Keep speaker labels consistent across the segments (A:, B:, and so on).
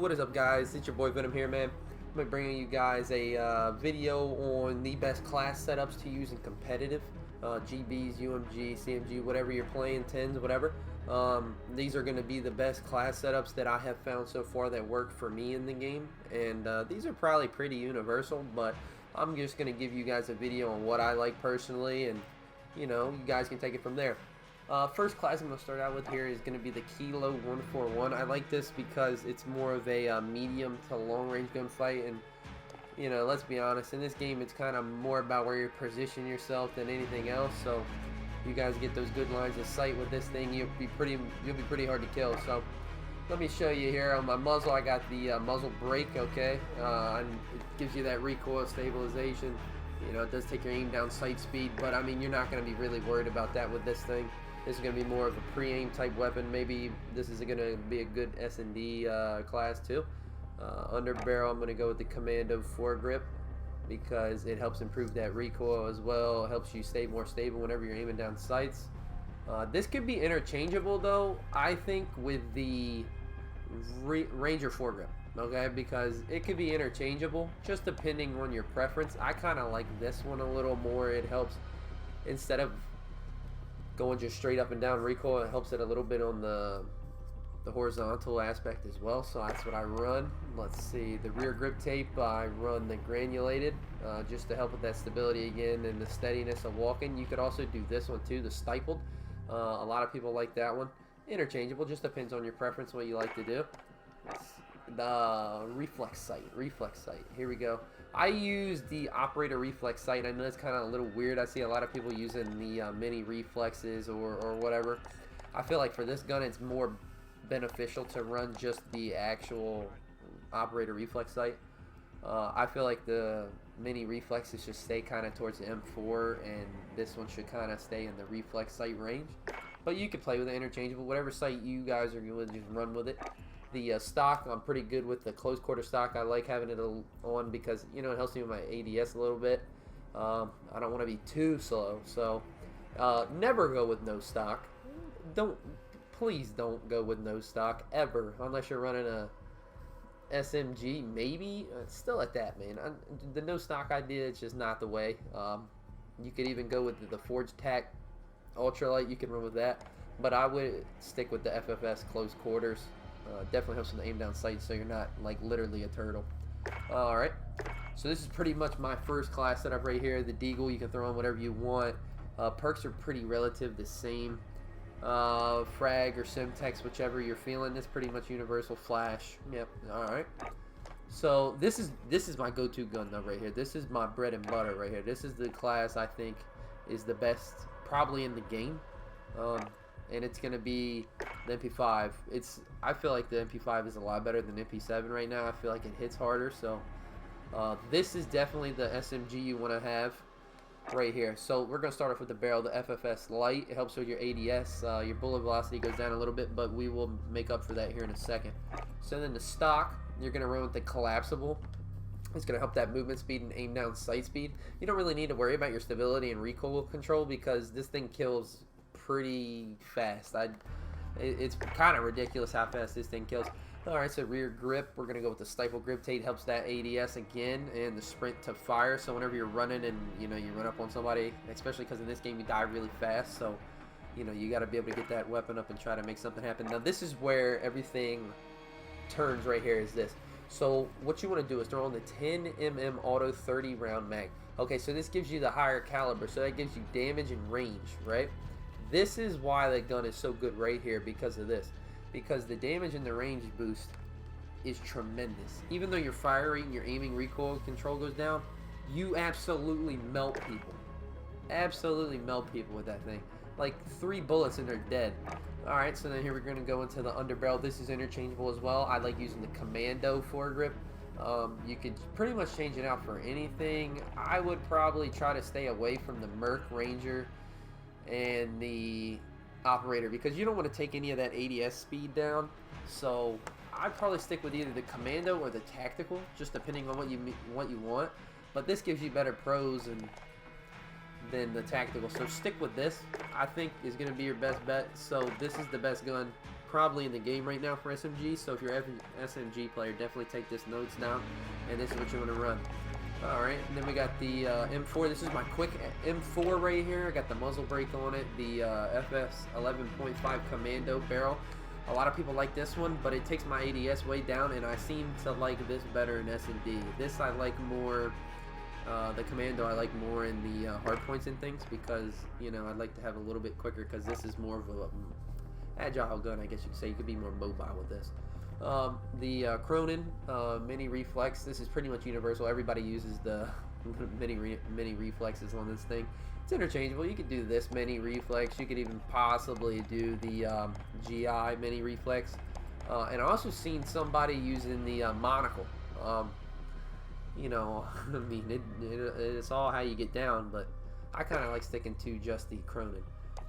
A: what is up, guys? It's your boy Venom here, man. I'm gonna be bringing you guys a video on the best class setups to use in competitive GBs, UMG, CMG, whatever you're playing, 10s, whatever. These are going to be the best class setups that I have found so far that work for me in the game, and these are probably pretty universal, but I'm just going to give you guys a video on what I like personally, and you know, you guys can take it from there. First class I'm going to start out with here is going to be the Kilo 141. I like this because it's more of a medium to long range gunfight, and you know, let's be honest, in this game it's kind of more about where you position yourself than anything else. So you guys get those good lines of sight with this thing, you'll be pretty hard to kill. So let me show you here on my muzzle. I got the muzzle brake, okay, and it gives you that recoil stabilization. You know, it does take your aim down sight speed, but I mean, you're not going to be really worried about that with this thing. This is going to be more of a pre-aim type weapon. Maybe this is going to be a good S&D class too. Underbarrel, I'm going to go with the Commando foregrip because it helps improve that recoil as well. It helps you stay more stable whenever you're aiming down sights. This could be interchangeable though, I think, with the Ranger foregrip, okay, because it could be interchangeable just depending on your preference. I kind of like this one a little more. It helps, instead of going just straight up and down recoil, it helps it a little bit on the horizontal aspect as well, so that's what I run. Let's see, the rear grip tape, I run the granulated just to help with that stability again and the steadiness of walking. You could also do this one too, the stippled. A lot of people like that one. Interchangeable, just depends on your preference, what you like to do. The reflex sight, here we go. I use the operator reflex sight. I know it's kind of a little weird. I see a lot of people using the mini reflexes or whatever. I feel like for this gun it's more beneficial to run just the actual operator reflex sight. I feel like the mini reflexes should stay kind of towards the M4, and this one should kind of stay in the reflex sight range. But you can play with it interchangeable, whatever sight you guys are going to just run with it. The stock, I'm pretty good with the close quarter stock. I like having it on because, you know, it helps me with my ADS a little bit. I don't want to be too slow, so never go with no stock. Please don't go with no stock ever, unless you're running a SMG, maybe. Still at that, man. The no stock idea, it's just not the way. You could even go with the Forged Tac Ultralight. You can run with that, but I would stick with the FFS close quarters. Definitely helps with the aim down sight, so you're not like literally a turtle. Alright, so this is pretty much my first class setup right here. The Deagle, you can throw on whatever you want. Perks are pretty relative the same. Frag or Simtex, whichever you're feeling. It's pretty much universal. Flash, yep. Alright, so this is my go-to gun though right here. This is my bread and butter right here. This is the class I think is the best probably in the game. And it's gonna be the MP5. I feel like the MP5 is a lot better than MP7 right now. I feel like it hits harder, so this is definitely the SMG you want to have right here. So we're gonna start off with the barrel, the FFS light. It helps with your ADS. Your bullet velocity goes down a little bit, but we will make up for that here in a second. So then the stock, you're gonna run with the collapsible. It's going to help that movement speed and aim down sight speed. You don't really need to worry about your stability and recoil control because this thing kills pretty fast. It's kind of ridiculous how fast this thing kills. Alright, so rear grip, we're going to go with the stifle grip tape. Helps that ADS again, and the sprint to fire. So whenever you're running and you know you run up on somebody, especially because in this game you die really fast, so you know you got to be able to get that weapon up and try to make something happen. Now this is where everything turns right here, is this. So what you want to do is throw on the 10mm auto 30 round mag. Okay, so this gives you the higher caliber, so that gives you damage and range, right? This is why the gun is so good right here, because of this. Because the damage and the range boost is tremendous. Even though your firing, your aiming recoil control goes down, you absolutely melt people. Absolutely melt people with that thing. Like 3 bullets and they're dead. Alright, so then here we're going to go into the underbarrel. This is interchangeable as well. I like using the Commando foregrip. You could pretty much change it out for anything. I would probably try to stay away from the Merc, Ranger, and the operator because you don't want to take any of that ADS speed down. So I'd probably stick with either the Commando or the Tactical, just depending on what you want. But this gives you better pros than the Tactical, so stick with this. I think is going to be your best bet. So this is the best gun probably in the game right now for SMG. So if you're an SMG player, definitely take this notes down, and this is what you want to run. Alright, and then we got the M4. This is my quick M4 right here. I got the muzzle brake on it, the FS 11.5 Commando barrel. A lot of people like this one, but it takes my ADS way down, and I seem to like this better in S&D. This I like more, the Commando I like more in the hard points and things, because, you know, I'd like to have a little bit quicker, because this is more of a agile gun, I guess you could say. You could be more mobile with this. The Cronin mini reflex. This is pretty much universal. Everybody uses the mini reflexes on this thing. It's interchangeable. You could do this mini reflex. You could even possibly do the GI mini reflex. And I also seen somebody using the monocle. You know, I mean, it's all how you get down, but I kind of like sticking to just the Cronin.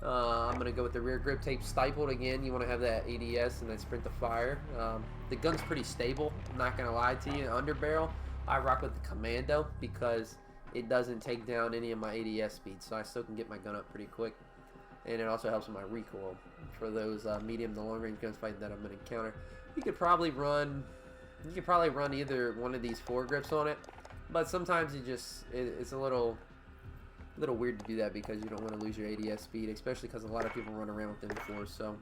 A: I'm going to go with the rear grip tape stippled. Again, you want to have that ADS and that sprint to fire. The gun's pretty stable, I'm not going to lie to you. Underbarrel, I rock with the Commando because it doesn't take down any of my ADS speed, so I still can get my gun up pretty quick. And it also helps with my recoil for those medium to long range gunfight that I'm going to encounter. You could probably run either one of these foregrips on it, but sometimes it's a little weird to do that because you don't want to lose your ADS speed, especially because a lot of people run around with M4. So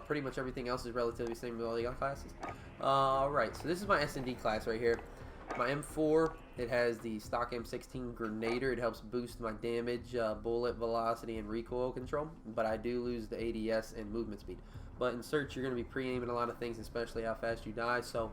A: pretty much everything else is relatively the same with all the other classes. Alright, so this is my S&D class right here. My M4, it has the stock M16 Grenader. It helps boost my damage, bullet velocity, and recoil control, but I do lose the ADS and movement speed. But in search, you're going to be pre-aiming a lot of things, especially how fast you die, so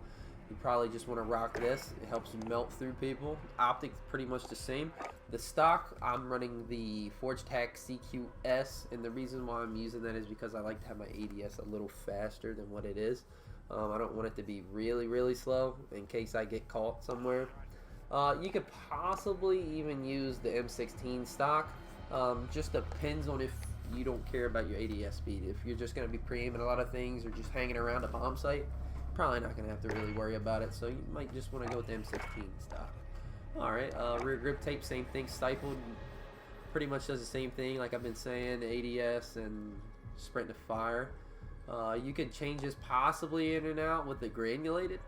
A: you probably just want to rock this. It helps melt through people. Optics pretty much the same. The stock, I'm running the Forge Tac CQS, and the reason why I'm using that is because I like to have my ADS a little faster than what it is. I don't want it to be really, really slow in case I get caught somewhere. You could possibly even use the M16 stock. Just depends on if you don't care about your ADS speed. If you're just going to be pre-aiming a lot of things or just hanging around a bomb site, probably not going to have to really worry about it, so you might just want to go with the M16 stock. Alright, rear grip tape, same thing, stippled, pretty much does the same thing like I've been saying, ADS and sprint to fire. You could change this possibly in and out with the granulated.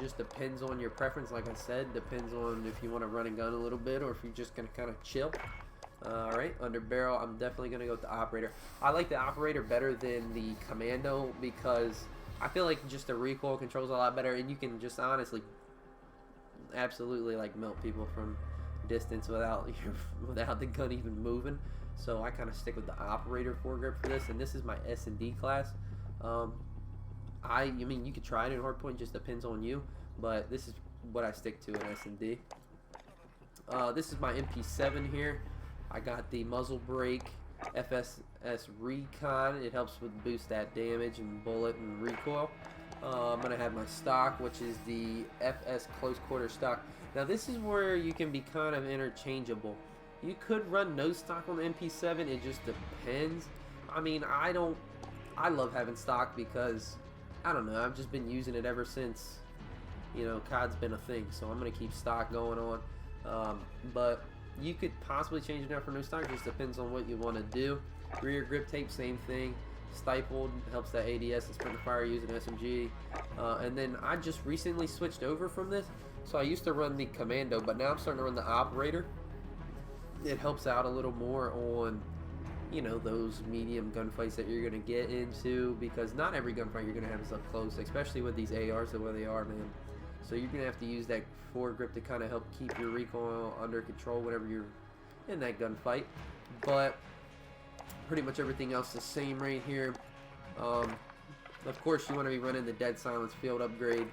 A: Just depends on your preference, like I said, depends on if you want to run and gun a little bit or if you're just going to kind of chill. Alright, under barrel, I'm definitely going to go with the operator. I like the operator better than the Commando because I feel like just the recoil control's a lot better, and you can just honestly absolutely like melt people from distance without the gun even moving. So I kind of stick with the operator foregrip for this, and this is my S&D class. I mean, you could try it in hardpoint, just depends on you, but this is what I stick to in S&D. This is my MP7 here. I got the muzzle brake FSS Recon. It helps with boost that damage and bullet and recoil. I'm going to have my stock, which is the FS close quarter stock. Now this is where you can be kind of interchangeable. You could run no stock on the MP7, it just depends. I mean, I love having stock because, I don't know, I've just been using it ever since, you know, COD's been a thing, so I'm going to keep stock going on. But you could possibly change it out for no stock, just depends on what you want to do. Rear grip tape, same thing. Stippled, helps that ADS and sprint to fire using SMG. And then I just recently switched over from this. So I used to run the Commando, but now I'm starting to run the operator. It helps out a little more on, you know, those medium gunfights that you're going to get into, because not every gunfight you're going to have is up close, especially with these ARs the way they are, man. So you're going to have to use that foregrip to kind of help keep your recoil under control whenever you're in that gunfight. But pretty much everything else the same right here. Of course, you want to be running the Dead Silence field upgrade.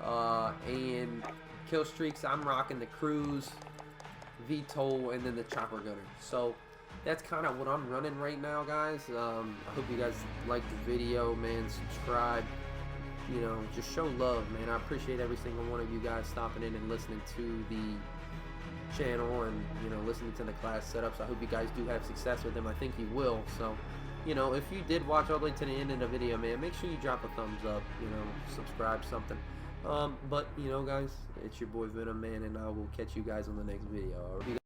A: And Killstreaks, I'm rocking the Cruise, VTOL, and then the Chopper Gunner. So that's kind of what I'm running right now, guys. I hope you guys liked the video, man. Subscribe. You know, just show love, man. I appreciate every single one of you guys stopping in and listening to the channel and, you know, listening to the class setups. I hope you guys do have success with them. I think you will. So, you know, if you did watch all the way to the end of the video, man, make sure you drop a thumbs up, you know, subscribe, something. But, you know, guys, it's your boy Venom, man, and I will catch you guys on the next video.